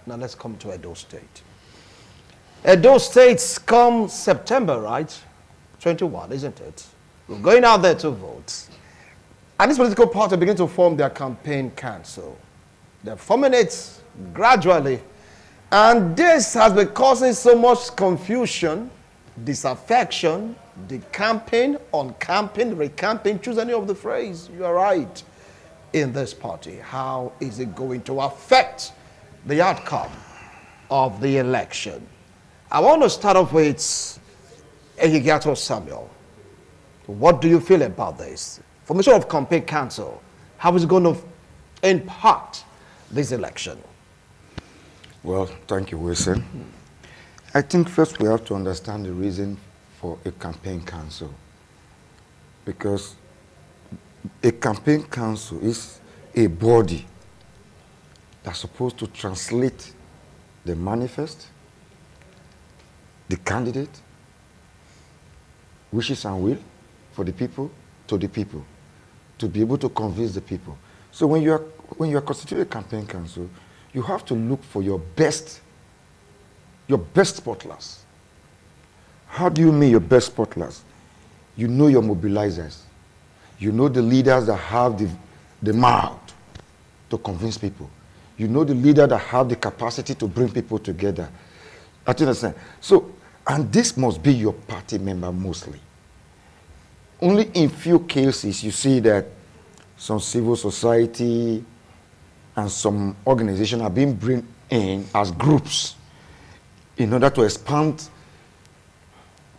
Now let's come to Edo State. Edo State's come September, right? 21, isn't it? We're going out there to vote. And this political party begin to form their campaign council. They're forming it gradually. And this has been causing so much confusion, disaffection, decamping, uncamping, recamping, choose any of the phrase. You are right. In this party, how is it going to affect the outcome of the election? I want to start off with Ehigiato Samuel. What do you feel about this? Formation of campaign council, how is it going to impact this election? Well, thank you, Wilson. I think first we have to understand the reason for a campaign council. Because a campaign council is a body that's supposed to translate the manifest, the candidate, wishes and will for the people, to be able to convince the people. So when you are constituting a campaign council, you have to look for your best spotlers. How do you mean your best spotlers? You know your mobilizers. You know the leaders that have the mouth to convince people. You know the leader that have the capacity to bring people together. I understand. So, and this must be your party member mostly. Only in few cases you see that some civil society and some organizations are being brought in as groups in order to expand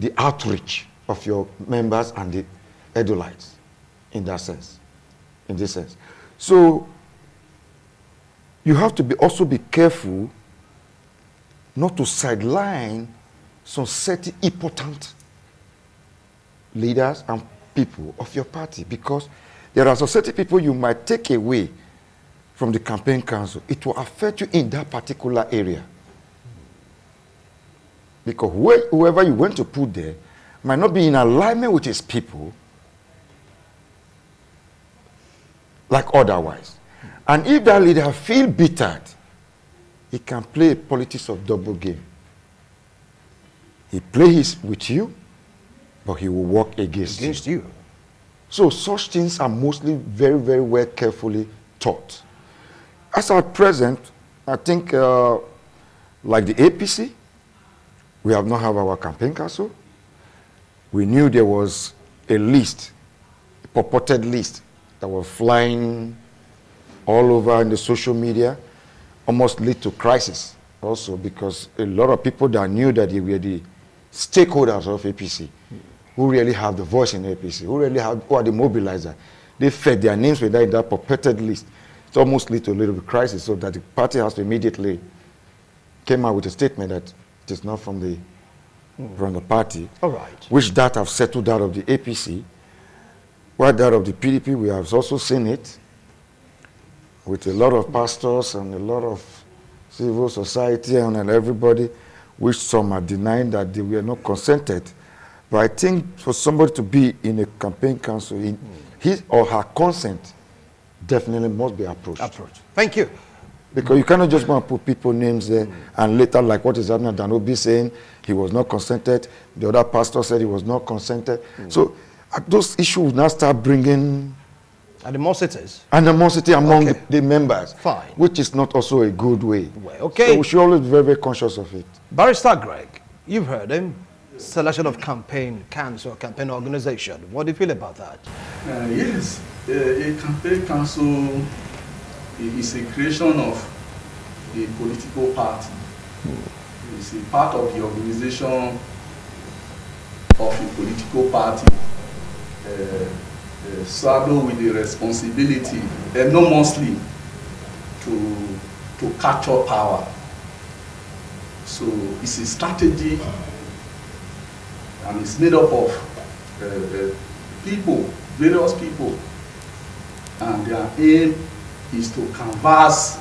the outreach of your members and the Edolites in that sense, in this sense. So you have to also be careful not to sideline some certain important leaders and people of your party, because there are some certain people you might take away from the campaign council. It will affect you in that particular area. Because whoever you want to put there might not be in alignment with his people like otherwise. And if that leader feel bittered, he can play a politics of double game. He plays with you, but he will work against you. So such things are mostly very, very well carefully taught. As at present, I think like the APC, we have not have our campaign council. We knew there was a list, a purported list that was flying all over in the social media, almost lead to crisis also, because a lot of people that knew that they were the stakeholders of APC, who really have the voice in APC, who are the mobilizer, they fed their names with that purported list. It almost lead to a little bit crisis, so that the party has to immediately came out with a statement that it is not from the party. All right. Which that have settled out of the APC. While that of the PDP, we have also seen it with a lot of pastors and a lot of civil society and everybody, which some are denying that they were not consented. But I think for somebody to be in a campaign council, his or her consent definitely must be approached. Thank you. Because you cannot just go and put people names there and later, like what is happening, Danobi saying he was not consented, the other pastor said he was not consented. So those issues now start bringing animosity among the members. Fine. Which is not also a good way. Well, okay. So we should always be very, very conscious of it. Barrister Greg, you've heard him. Selection of campaign council, campaign organization. What do you feel about that? Yes, a campaign council is a creation of a political party. It's a part of the organization of a political party, saddled with the responsibility enormously to capture power. So it's a strategy, and it's made up of people, various people, and their aim is to canvass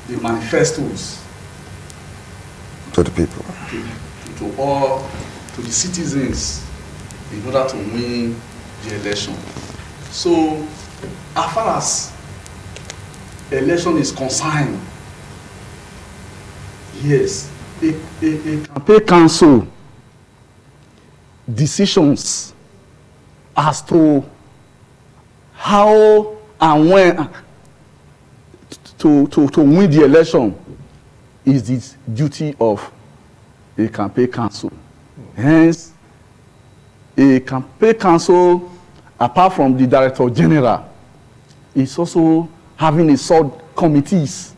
the manifestos to the people, to the citizens, in order to win the election. So, as far as election is concerned, Yes, a campaign council decisions as to how and when to win the election is the duty of a campaign council. Hence, a campaign council, apart from the director general, is also having a sub committees.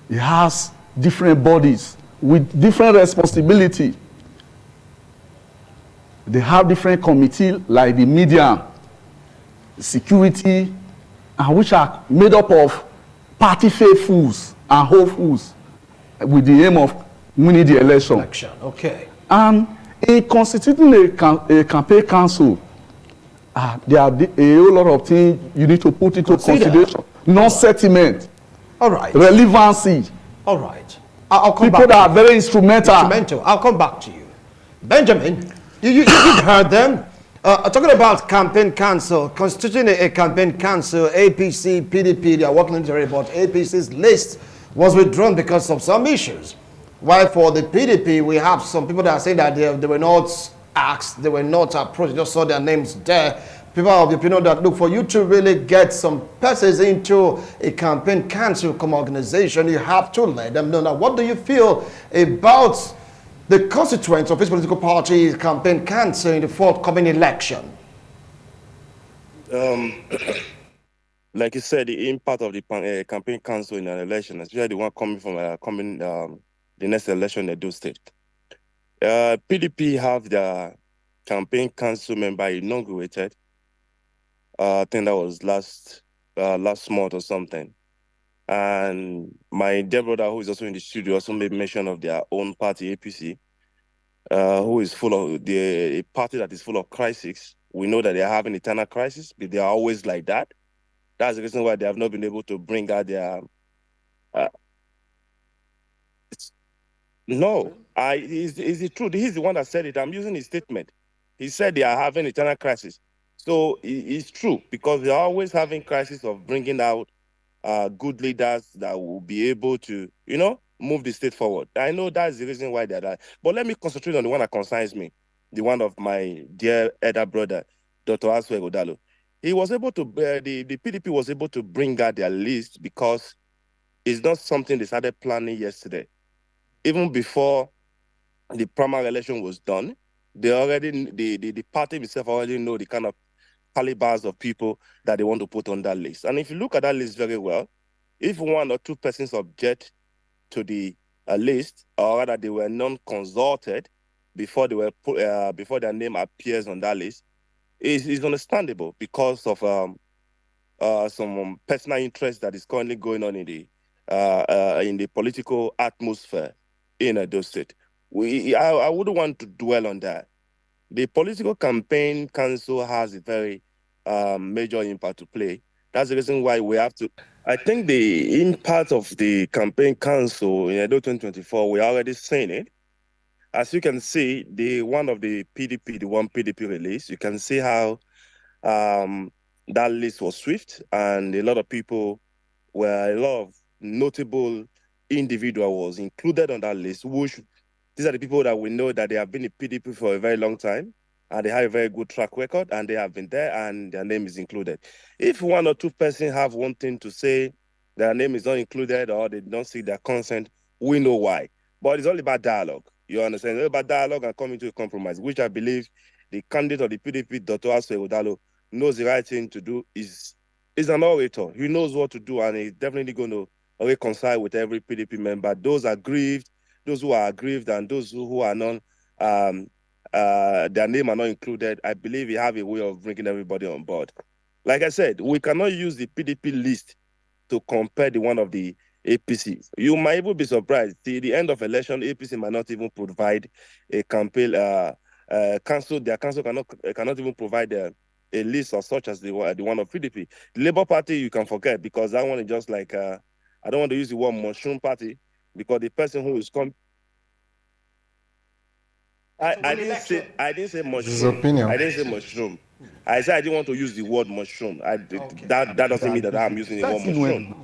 It has different bodies with different responsibility. They have different committees like the media, security, and which are made up of party faithfuls and hopefuls with the aim of winning the election. Okay. And in constituting a campaign council, there are a whole lot of things you need to put into consideration. Non-settlement. All right. Relevancy. All right. I'll come People back. that are very instrumental. I'll come back to you. Benjamin, you've heard them. Talking about campaign council, constituting a campaign council, APC, PDP, they are working into it, but APC's list was withdrawn because of some issues. While for the PDP, we have some people that are saying that they were not asked, they were not approached, just saw their names there. People are of the opinion that, look, for you to really get some persons into a campaign council organization, you have to let them know. Now, what do you feel about the constituents of this political party campaign council in the forthcoming election? Like you said, the impact of the campaign council in an election, especially the one coming from the next election in Edo State. PDP have their campaign council member inaugurated. I think that was last month or something. And my dear brother, who is also in the studio, also made mention of their own party, APC, who is full of a party that is full of crises. We know that they are having eternal crisis, but they are always like that. That's the reason why they have not been able to bring out their. Is it true? He's the one that said it. I'm using his statement. He said they are having eternal crisis. So it's true, because they are always having crisis of bringing out good leaders that will be able to, move the state forward. I know that's the reason why they're that. But let me concentrate on the one that concerns me, the one of my dear elder brother, Dr. Aswe Godalo. He was able to, the PDP was able to bring out their list because it's not something they started planning yesterday. Even before the primary election was done, the party itself already know the kind of calibers of people that they want to put on that list. And if you look at that list very well, if one or two persons object to the list, or rather they were non-consulted before they were before their name appears on that list, is understandable because of some personal interest that is currently going on in the political atmosphere in Edo State. I wouldn't want to dwell on that. The political campaign council has a very major impact to play. That's the reason why we have to. I think the impact of the campaign council in Edo 2024, we're already seeing it. As you can see, the one PDP release, you can see how that list was swift, and a lot of notable individuals included on that list, which these are the people that we know that they have been in PDP for a very long time, and they have a very good track record, and they have been there, and their name is included. If one or two persons have one thing to say, their name is not included, or they don't seek their consent, we know why. But it's all about dialogue. You understand? It's all about dialogue and coming to a compromise, which I believe the candidate of the PDP, Dr. Aswe Udalo, knows the right thing to do. Is an orator. He knows what to do, and he's definitely going to reconcile with every PDP member. Those who are aggrieved, and those who are not, their name are not included. I believe we have a way of bringing everybody on board. Like I said, we cannot use the PDP list to compare the one of the APC. You might even be surprised. Till the end of election, APC might not even provide a campaign council. Their council cannot even provide a list as such as the one of PDP. The Labour Party, you can forget, because that one is just like I don't want to use the word mushroom party, because the person who is come. I didn't say mushroom. His opinion. I didn't say mushroom. I said I didn't want to use the word mushroom. That doesn't mean that I'm using the word mushroom.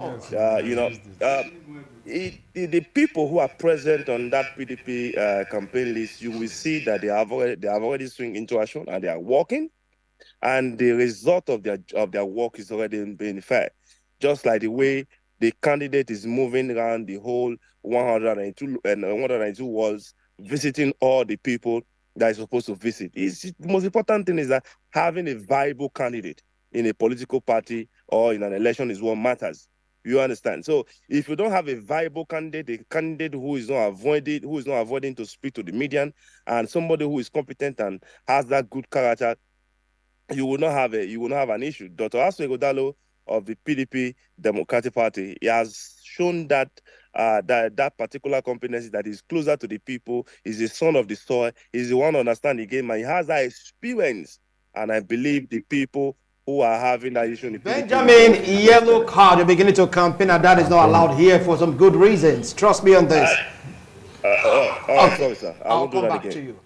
the people who are present on that PDP campaign list, you will see that they have already swing into action and they are working, and the result of their work is already being fair. Just like the way the candidate is moving around the whole 192 walls, visiting all the people that is supposed to visit. The most important thing is that having a viable candidate in a political party or in an election is what matters. You understand? So if you don't have a viable candidate, a candidate who is not avoiding to speak to the media, and somebody who is competent and has that good character, you will not have an issue. Dr. Aswegodalo of the PDP Democratic Party, he has shown that that particular competency, that is closer to the people, is the son of the soil, is the one who understands the game, and he has that experience. And I believe the people who are having that issue in the Benjamin, yellow card, you're beginning to campaign, and that is not allowed here for some good reasons. Trust me on this. Sorry, sir. I'll come back to you.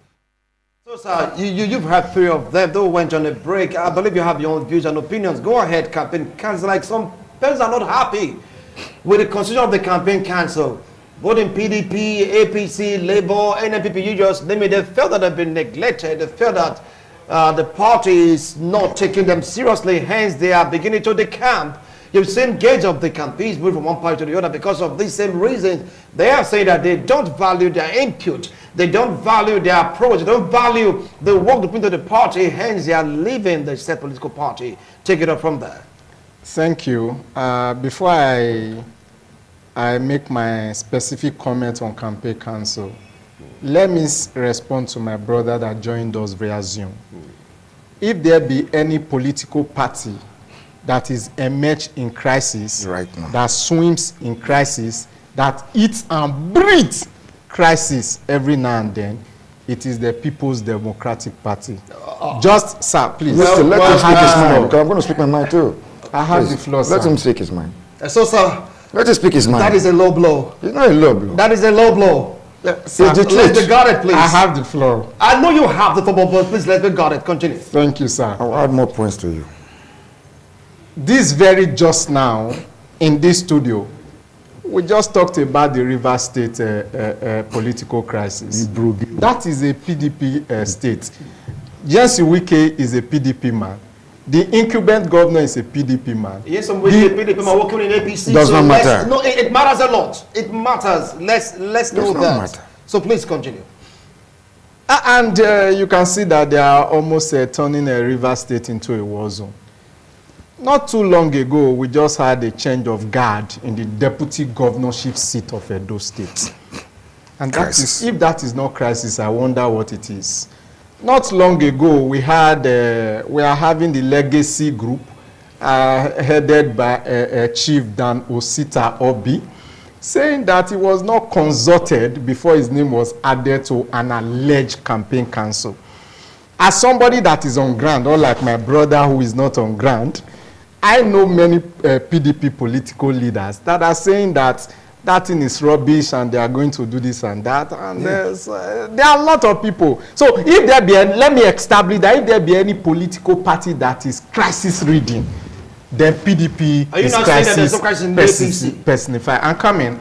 So, sir, you've had three of them. They went on a break. I believe you have your own views and opinions. Go ahead, campaign council. Like, some persons are not happy with the constitution of the campaign council. Both in PDP, APC, Labour, NNPP, you just name it. They felt that they've been neglected. They felt that the party is not taking them seriously. Hence, they are beginning to decamp. You've seen gauge of the campaigns move from one party to the other because of these same reasons. They are saying that they don't value their input. They don't value their approach. They don't value the work they put into the party. Hence, they are leaving the said political party. Take it up from there. Thank you. Before I make my specific comment on campaign council, let me respond to my brother that joined us via Zoom. If there be any political party that is emerged in crisis, right now, that swims in crisis, that eats and breathes crisis every now and then, it is the People's Democratic Party. Just, sir, please. Let him speak his mind, because I'm going to speak my mind too. I have the floor, sir. Let him speak his mind. So, sir, let him speak his mind. that is a low blow. It's not a low blow. That is a low blow. Sir, let's be guarded, please. I have the floor. I know you have the football, but please let's be guarded. Continue. Thank you, sir. I'll add more points to you. This very just now, in this studio, we just talked about the Rivers State political crisis. That is a PDP state. Jensi Wike is a PDP man. The incumbent governor is a PDP man. Yes, I'm with the PDP man working in APC. Does not matter. No, it matters a lot. It matters. Let's know that. Matter. So please continue. And you can see that they are almost turning a Rivers State into a war zone. Not too long ago, we just had a change of guard in the deputy governorship seat of Edo State. And that is, if that is not crisis, I wonder what it is. Not long ago, we are having the legacy group headed by Chief Dan Osita Obi, saying that he was not consulted before his name was added to an alleged campaign council. As somebody that is on ground, unlike my brother who is not on ground, I know many PDP political leaders that are saying that that thing is rubbish and they are going to do this and that. And there are a lot of people. So if there be, let me establish that if there be any political party that is crisis reading, then PDP are you is not saying that there's no crisis in the APC? Personified. I'm coming.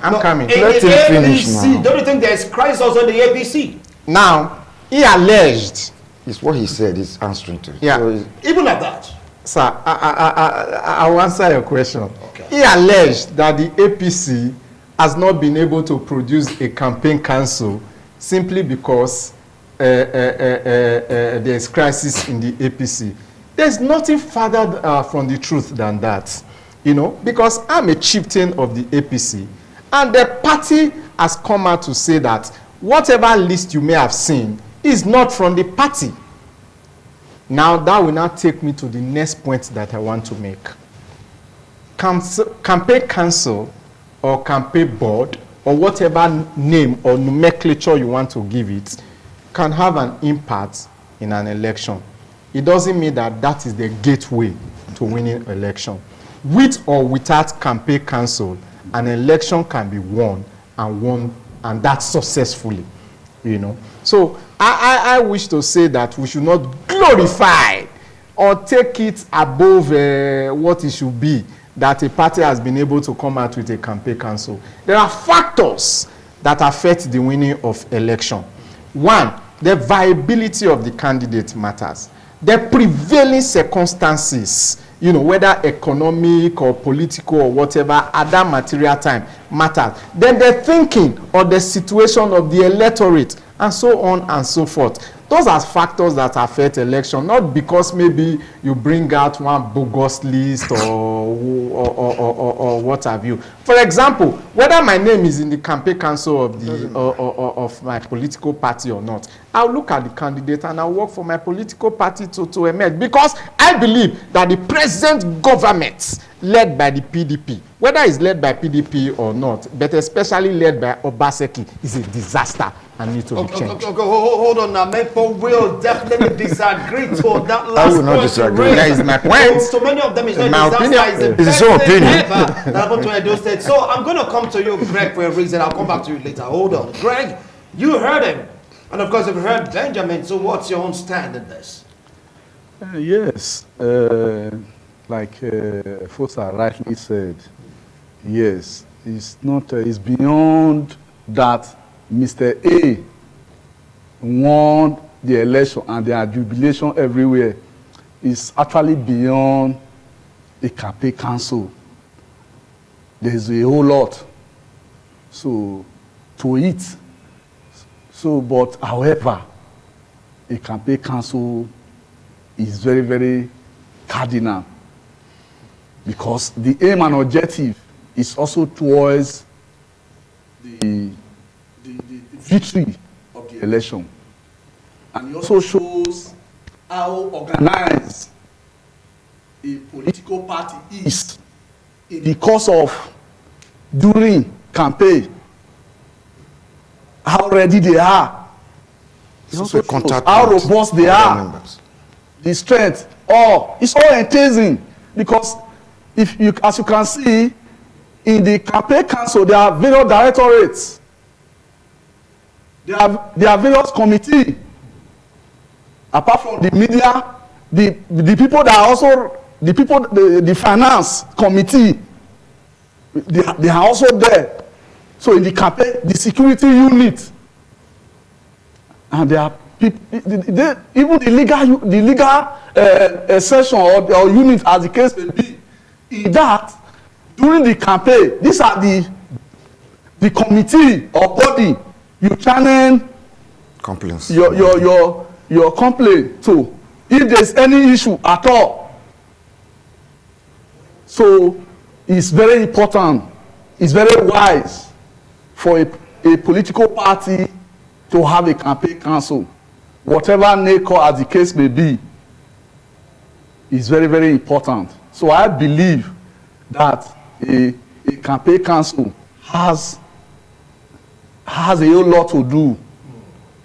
Let him finish now. Don't you think there's crisis also in the APC? Now, he alleged. It's what he said he's answering to. Yeah. So even at that. Sir, I will answer your question. Okay. He alleged that the APC has not been able to produce a campaign council simply because there is crisis in the APC. There's nothing further from the truth than that, you know, because I'm a chieftain of the APC, and the party has come out to say that whatever list you may have seen is not from the party. Now, that will now take me to the next point that I want to make. Campaign council or campaign board or whatever name or nomenclature you want to give it can have an impact in an election. It doesn't mean that that is the gateway to winning election. With or without campaign council, an election can be won and that successfully, you know. So I wish to say that we should not glorify or take it above what it should be, that a party has been able to come out with a campaign council. There are factors that affect the winning of election. One, the viability of the candidate matters. The prevailing circumstances, you know, whether economic or political or whatever, at that material time matters. Then the thinking or the situation of the electorate, and so on and so forth. Those are factors that affect election, not because maybe you bring out one bogus list or what have you. For example, whether my name is in the campaign council of the of my political party or not, I'll look at the candidate and I'll work for my political party to emerge, because I believe that the present government led by the PDP, whether it's led by PDP or not, but especially led by Obaseki, is a disaster and needs to be changed. Hold on now. People will definitely disagree to that last I will not disagree. That is my point. So many of them is not My disaster. opinion. It's It's your opinion. that happened to Edo State. So I'm going to come to you, Greg, for a reason. I'll come back to you later. Hold on. Greg, you heard him. And of course, you've heard Benjamin. So what's your own stand in this? Yes, like Fosa rightly said, yes, it's not. It's beyond that. Mr. A won the election and there are jubilation everywhere. It's actually beyond a campaign council. There's a whole lot to it. So, but however, a campaign council is very, very cardinal, because the aim and objective is also towards the victory of the election. And it also shows how organized a political party is in the course of during campaign, how ready they are. It also shows how robust they are. The strength, it's all enticing, because if you, as you can see, in the campaign council, there are various directorates. There are various committees. Apart from the media, the people that are also, the finance committee, they are also there. So in the campaign, the security unit, and there are people, even the legal session or unit, as the case may be, in that, during the campaign, these are the committee or body you channel complaints. Your complaint to, if there's any issue at all. So it's very important, it's very wise for a political party to have a campaign council, whatever nature as the case may be, is very, very important. So I believe that a campaign council has a whole lot to do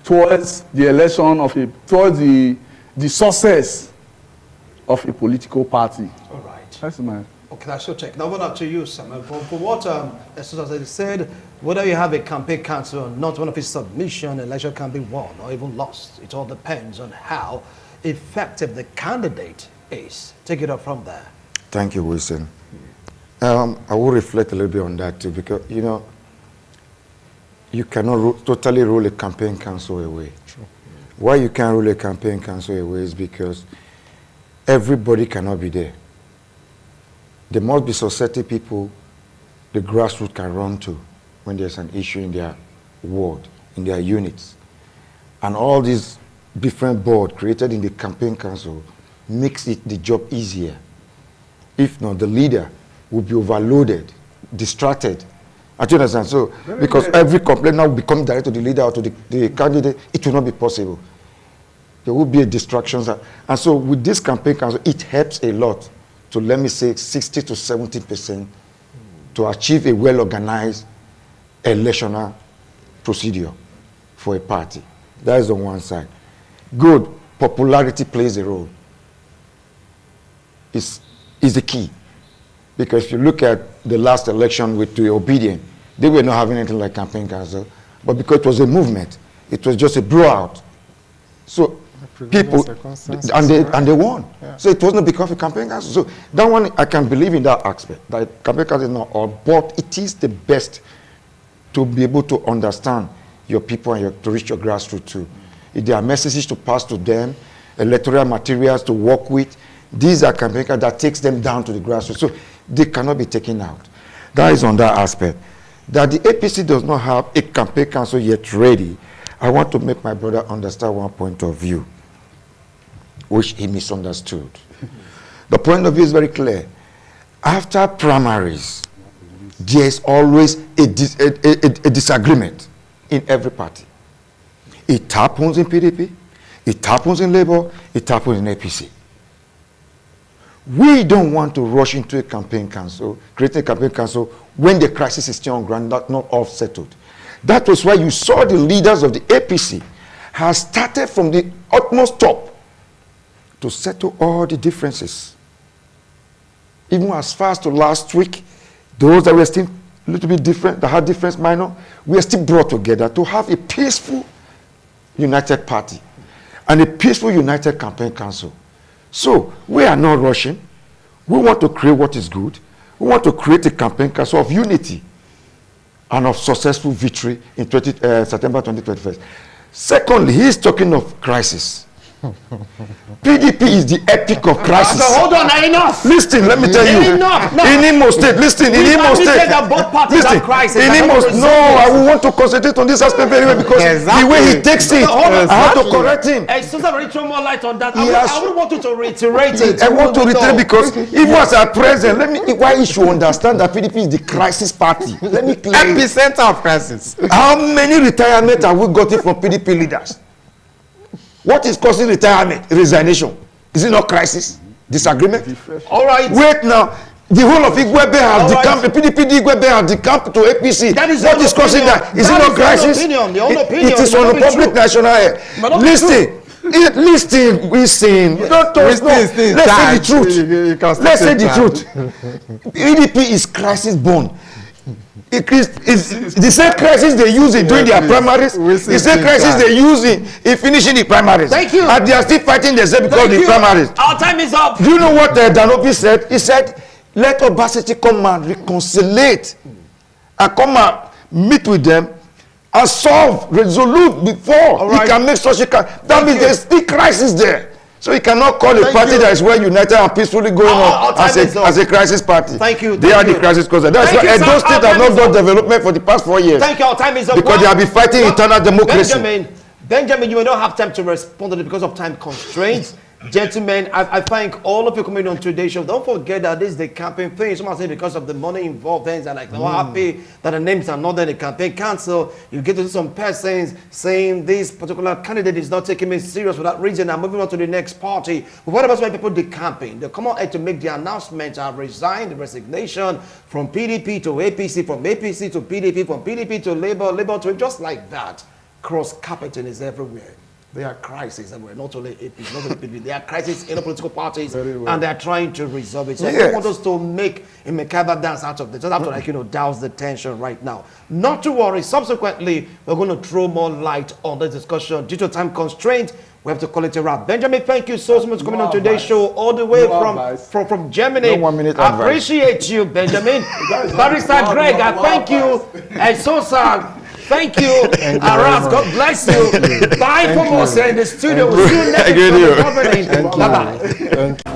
towards the election of towards the success of a political party. All right. That's my. Okay, that's your take. Now, what up to you, Samuel? For what Esusa said, whether you have a campaign council or not, one of his submission, election can be won or even lost. It all depends on how effective the candidate is. Take it up from there. Thank you, Wilson. I will reflect a little bit on that too, because, you know, you cannot totally rule a campaign council away. Sure. Why you can't rule a campaign council away is because everybody cannot be there. There must be society people the grassroots can run to when there's an issue in their ward, in their units. And all these different boards created in the campaign council makes it the job easier. If not, the leader will be overloaded, distracted. Do you understand? So, because every complaint now will become direct to the leader or to the candidate, it will not be possible. There will be a distraction. And so with this campaign council, it helps a lot to, let me say, 60 to 70% to achieve a well-organized electional procedure for a party. That is on one side. Good. Popularity plays a role. Is the key. Because if you look at the last election with the Obedient, they were not having anything like campaign council, but because it was a movement, it was just a blowout. So people, and they won. Yeah. So it wasn't because of campaign council. So that one, I can believe in that aspect. That campaign council is not all, but it is the best to be able to understand your people and to reach your grassroots too. If there are messages to pass to them, electoral materials to work with, these are campaign council that takes them down to the grassroots. So they cannot be taken out. That is on that aspect. That the APC does not have a campaign council yet ready, I want to make my brother understand one point of view, which he misunderstood. The point of view is very clear. After primaries, there is always a disagreement in every party. It happens in PDP, it happens in Labour, it happens in APC. We don't want to rush into a campaign council, creating a campaign council when the crisis is still on ground, not all settled. That was why you saw the leaders of the APC have started from the utmost top to settle all the differences. Even as far as to last week, those that were still a little bit different, that had difference minor, we are still brought together to have a peaceful, united party and a peaceful, united campaign council. So we are not rushing. We want to create what is good. We want to create a campaign council of unity and of successful victory in September 2021. Secondly, he is talking of crisis. PDP is the epic of crisis. Hold on, enough. Listen, let me tell you. Enough. In Imo State, listen, in Imo State. Listen, in Imo State. No, I will want to concentrate on this aspect very well because the way he takes it, I have to correct him. Susan, really throw more light on that. I would want you to reiterate it. I want to reiterate because even as at present, why you should understand that PDP is the crisis party. Let me clear it. Epicenter of crisis. How many retirements have we gotten from PDP leaders? What is causing retirement? Resignation. Is it not crisis? Disagreement? All right. Wait now. The whole of Igwebe has decamped. The PDP Igwebe has decamped to APC. What is causing that? Is it not crisis? It is on the public national air. Listen. Let's say the truth. Let's say the truth. PDP is crisis born. It's the same crisis they use in doing their primaries. The same crisis they use in finishing the primaries. Thank you. And they are still fighting themselves because of the primaries. Our time is up. Do you know what Danopi said? He said, let Obaseki come and reconciliate and come and meet with them and solve, resolute before he can make such a crisis. That means there's still crisis there. So you cannot call a party that is well united and peacefully going on as a crisis party. Thank you. They are the crisis causer. That's why Edo State has not got development for the past 4 years. Thank you. Our time is up. Because they have been fighting internal democracy. Benjamin, you may not have time to respond to it because of time constraints. Gentlemen, I thank all of you coming on today's show. Don't forget that this is the campaign thing. Someone say because of the money involved, things are like, happy that the names are not in the campaign council. You get to see some persons saying this particular candidate is not taking me serious for that reason. I'm moving on to the next party. But what about when people decamping? They come out to make the announcement, I've resigned, the resignation from PDP to APC, from APC to PDP, from PDP to Labour, Labour to just like that. Cross-carpeting is everywhere. There are crises everywhere, not only APC, not only PDP. There are crises in the political parties, and they are trying to resolve it. So I don't want us to make a macabre dance out of this. Just have to, douse the tension right now. Not to worry. Subsequently, we're going to throw more light on the discussion. Due to time constraint, we have to call it a wrap. Benjamin, thank you so much for coming on today's show, all the way from Germany. No 1 minute I appreciate you, Benjamin. Barrister Greg, I thank you. And Sosa, thank you. Aras, God bless you. Bye from us in the studio. We'll see you next time. Bye-bye.